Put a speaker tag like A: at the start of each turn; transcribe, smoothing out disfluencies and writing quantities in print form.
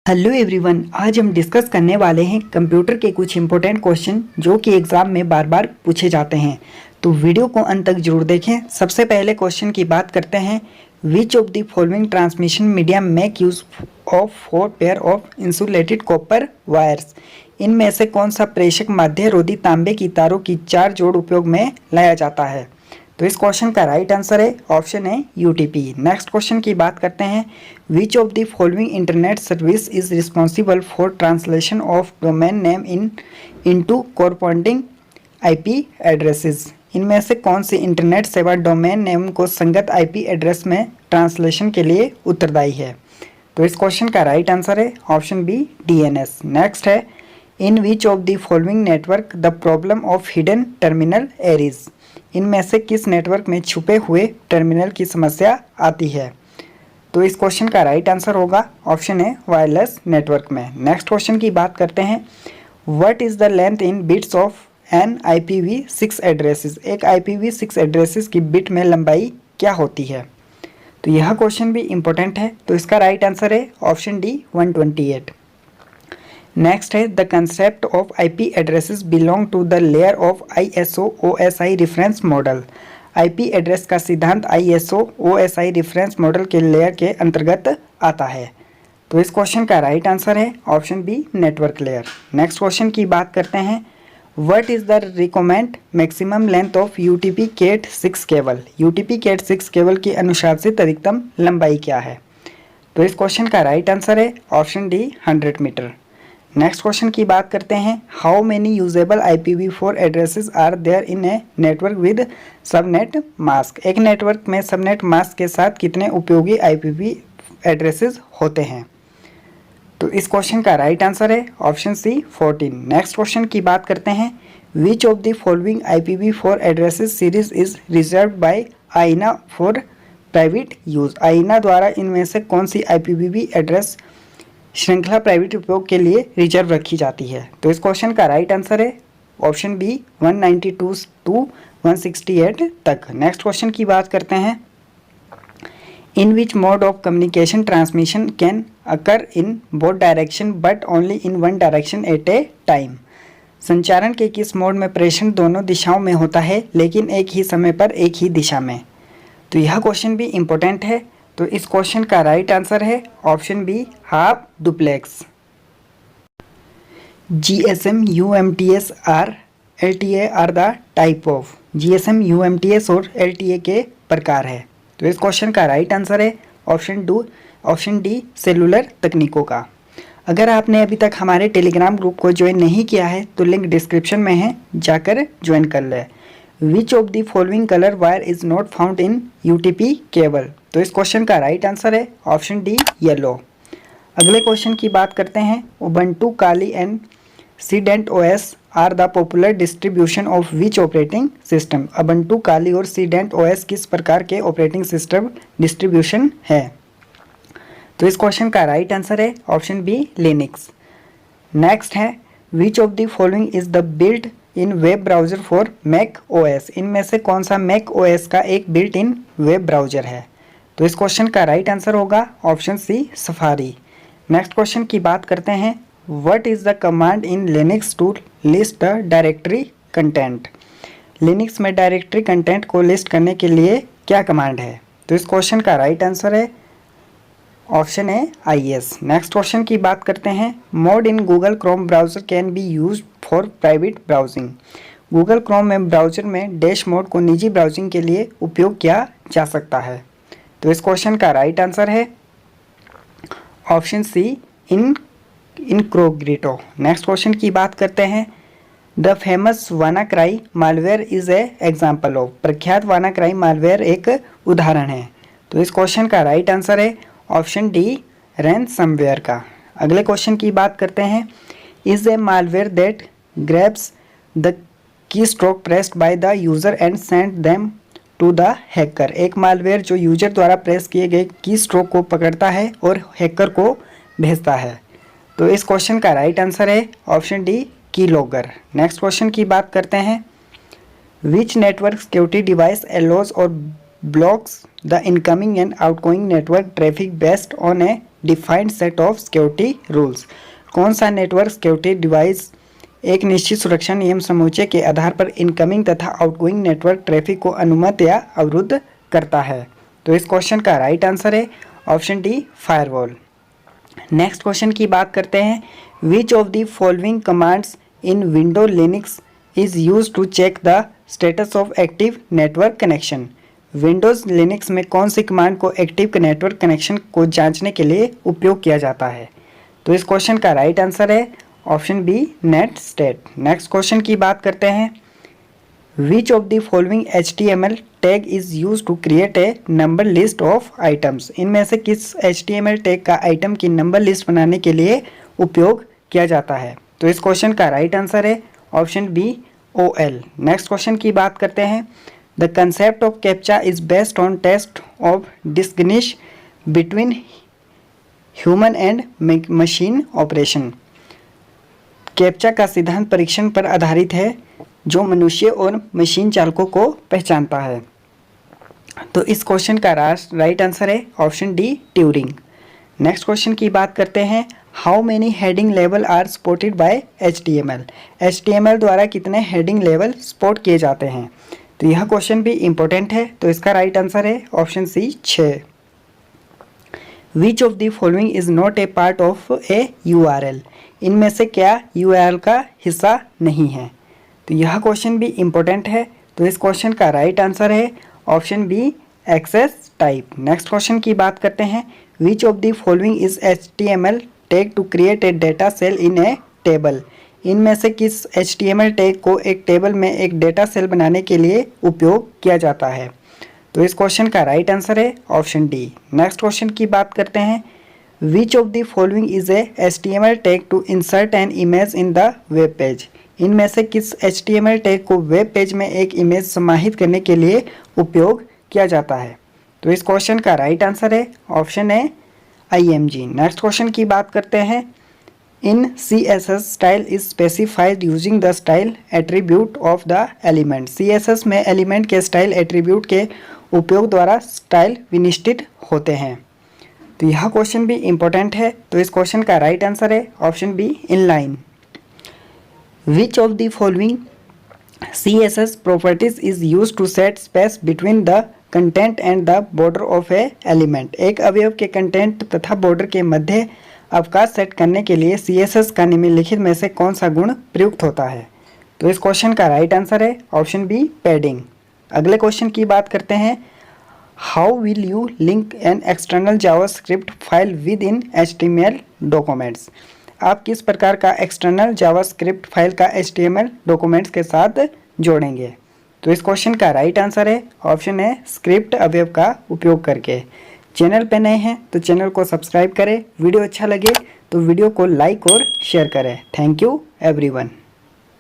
A: Hello everyone, आज हम discuss करने वाले हैं कंप्यूटर के कुछ इंपॉर्टेंट क्वेश्चन जो कि एग्जाम में बार बार पूछे जाते हैं। तो वीडियो को अंत तक जरूर देखें। सबसे पहले क्वेश्चन की बात करते हैं। Which of the following transmission medium make use of 4 pair of insulated copper wires. इनमें से कौन सा प्रेषक माध्य रोधी तांबे की तारों की 4 जोड़ उपयोग में लाया जाता है। तो इस क्वेश्चन का राइट आंसर है ऑप्शन है यूटीपी। नेक्स्ट क्वेश्चन की बात करते हैं। Which of the following internet service is responsible for translation of domain name into corresponding IP addresses. इनमें से कौन सी इंटरनेट सेवा डोमेन नेम को संगत आईपी एड्रेस में ट्रांसलेशन के लिए उत्तरदायी है। तो इस क्वेश्चन का राइट आंसर है ऑप्शन बी डीएनएस। नेक्स्ट है, in which of the following network the problem of hidden terminal arise. इनमें से किस नेटवर्क में छुपे हुए टर्मिनल की समस्या आती है। तो इस क्वेश्चन का राइट आंसर होगा ऑप्शन है वायरलेस नेटवर्क में। नेक्स्ट क्वेश्चन की बात करते हैं। What is the length in bits of an IPv6 addresses. एक IPv6 एड्रेसेस की बिट में लंबाई क्या होती है। तो यह क्वेश्चन भी इंपॉर्टेंट है। तो इसका राइट आंसर है ऑप्शन डी 128। नेक्स्ट है, the concept of IP addresses belong to the layer of ISO OSI reference model. IP address का सिद्धांत ISO OSI रेफरेंस मॉडल के लेयर के अंतर्गत आता है। तो इस क्वेश्चन का राइट आंसर है option B network layer. Next question की बात करते हैं। What is the recommend maximum length of UTP Cat 6 cable. UTP Cat 6 cable की अनुशंसित अधिकतम लंबाई क्या है। तो इस क्वेश्चन का राइट आंसर है option D 100 metre. Next question की बात करते हैं। How many usable IPv4 addresses are there in a network with subnet mask. एक नेटवर्क में सबनेट मास्क के साथ कितने उपयोगी IPv एड्रेसेस होते हैं। तो इस क्वेश्चन का राइट आंसर है ऑप्शन सी 14। नेक्स्ट क्वेश्चन की बात करते हैं। Which of the following IPv4 addresses series is reserve by IANA for private use. IANA द्वारा इनमें से कौन सी IPv4 एड्रेस श्रृंखला प्राइवेट उपयोग के लिए रिजर्व रखी जाती है। तो इस क्वेश्चन का राइट आंसर है ऑप्शन बी 192 टू 168 तक। नेक्स्ट क्वेश्चन की बात करते हैं। In which mode of communication transmission can occur in both direction but only in one direction at a time. संचारण के किस मोड में प्रेषण दोनों दिशाओं में होता है लेकिन एक ही समय पर एक ही दिशा में। तो यह क्वेश्चन भी इम्पोर्टेंट है। तो इस क्वेश्चन का राइट आंसर है option B half duplex. GSM UMTS और LTA are the type of. GSM UMTS और LTA के प्रकार है। तो इस क्वेश्चन का राइट आंसर है ऑप्शन डी सेलुलर तकनीकों का। अगर आपने अभी तक हमारे टेलीग्राम ग्रुप को ज्वाइन नहीं किया है तो लिंक डिस्क्रिप्शन में है, जाकर ज्वाइन कर ले। Which of the following colour wire is not found in UTP cable. तो इस क्वेश्चन का राइट आंसर है ऑप्शन डी येलो। अगले क्वेश्चन की बात करते हैं। Ubuntu Kali and Cent OS are the popular distribution of which operating system. Ubuntu Kali और सीडेंट OS किस प्रकार के ऑपरेटिंग सिस्टम डिस्ट्रीब्यूशन है। तो इस क्वेश्चन का राइट आंसर है ऑप्शन बी लिनक्स। नेक्स्ट है, which of the following is the built in web browser for Mac OS। इनमें से कौन सा मैक OS का एक बिल्ट इन वेब ब्राउजर है। तो इस क्वेश्चन का राइट आंसर होगा option C Safari. Next question की बात करते हैं। What is the command in Linux to list the directory content. Linux में डायरेक्टरी कंटेंट को लिस्ट करने के लिए क्या कमांड है। तो इस क्वेश्चन का राइट आंसर है ऑप्शन है IS। नेक्स्ट क्वेश्चन की बात करते हैं। Mode in Google Chrome browser can be use for private browsing. Google Chrome में ब्राउजर में डैश मोड को निजी ब्राउजिंग के लिए उपयोग किया जा सकता है। तो इस क्वेश्चन का राइट आंसर है option C incognito. Next question की बात करते हैं। The famous WannaCry malware is a example of. प्रख्यात वानाक्राई मालवेयर एक उदाहरण है। तो इस क्वेश्चन का राइट आंसर है ऑप्शन डी रैनसमवेयर का। अगले क्वेश्चन की बात करते हैं। Is a malware that grabs the key stroke pressed by the user and send them to the hacker. एक मालवेयर जो यूजर द्वारा प्रेस किए गए की स्ट्रोक को पकड़ता है और हैकर को भेजता है। तो इस क्वेश्चन का राइट आंसर है option D keylogger. Next question की बात करते हैं। विच नेटवर्क सिक्योरिटी डिवाइस अलाउज और blocks the incoming and outgoing network traffic based on a defined set of security rules. कौन सा नेटवर्क सिक्योरिटी डिवाइस एक निश्चित सुरक्षा नियम समूचे के आधार पर इनकमिंग तथा आउटगोइंग नेटवर्क ट्रैफिक को अनुमति या अवरुद्ध करता है? तो इस क्वेश्चन का राइट आंसर है option D, firewall. Next question की बात करते हैं। Which of the following commands in window Linux is use to check the status of active network connection. Windows Linux में कौन सी कमांड को एक्टिव नेटवर्क कनेक्शन को जांचने के लिए उपयोग किया जाता है? तो इस क्वेश्चन का राइट आंसर है option B, net stat. Next question की बात करते हैं। Which of the following HTML tag is use to create a number list of items. इनमें से किस HTML टैग का आइटम की नंबर लिस्ट बनाने के लिए उपयोग किया जाता है? तो इस क्वेश्चन का राइट आंसर है option B, OL। Next question की बात करते हैं। The concept of captcha is based on test of distinguish between human and machine operation. Captcha का सिद्धांत परीक्षण पर आधारित है जो मनुष्य और मशीन चालकों को पहचानता है। तो इस क्वेश्चन का राइट आंसर है option D, Turing. Next question की बात करते हैं। How many heading level are supported by HTML। HTML द्वारा कितने हेडिंग लेवल सपोर्ट किए जाते हैं? तो यह क्वेश्चन भी इंपॉर्टेंट है। तो इसका राइट आंसर है option C, 6। Which of the following is not a part of a URL। इनमें से क्या URL का हिस्सा नहीं है? तो यह क्वेश्चन भी इंपॉर्टेंट है। तो इस क्वेश्चन का राइट आंसर है option B, access type. Next question की बात करते हैं। Which of the following is HTML tag to create a data cell in a table. इनमें से किस HTML टैग को एक टेबल में एक डेटा सेल बनाने के लिए उपयोग किया जाता है? तो इस क्वेश्चन का राइट आंसर है ऑप्शन डी। नेक्स्ट क्वेश्चन की बात करते हैं। Which of the following is a HTML tag to insert an image in the web page. इनमें से किस HTML टैग को वेब पेज में एक इमेज समाहित करने के लिए उपयोग किया जाता है? तो इस क्वेश्चन का राइट आंसर है option A, IMG। Next question की बात करते हैं। इन CSS style is specified using the style attribute of the element. CSS में एलिमेंट के स्टाइल एट्रीब्यूट के उपयोग द्वारा स्टाइल विनिश्चित होते हैं। तो यह क्वेश्चन भी इंपॉर्टेंट है। तो इस क्वेश्चन का राइट आंसर है option B, inline. Which of the following CSS properties is use to set space between the content and the border of a element. एक अवयव के कंटेंट तथा बॉर्डर के मध्य अवकाश सेट करने के लिए CSS का निम्नलिखित में से कौन सा गुण प्रयुक्त होता है? तो इस क्वेश्चन का राइट आंसर है ऑप्शन बी, पैडिंग। अगले क्वेश्चन की बात करते हैं। How will you link an external JavaScript file with in HTML documents. आप किस प्रकार का एक्सटर्नल जावास्क्रिप्ट फाइल का HTML डॉक्यूमेंट्स के साथ जोड़ेंगे? तो इस क्वेश्चन का राइट आंसर है ऑप्शन है, स्क्रिप्ट अवयव का उपयोग करके। चैनल पे नए हैं तो चैनल को सब्सक्राइब करें। वीडियो अच्छा लगे तो वीडियो को लाइक और शेयर करें। Thank you everyone.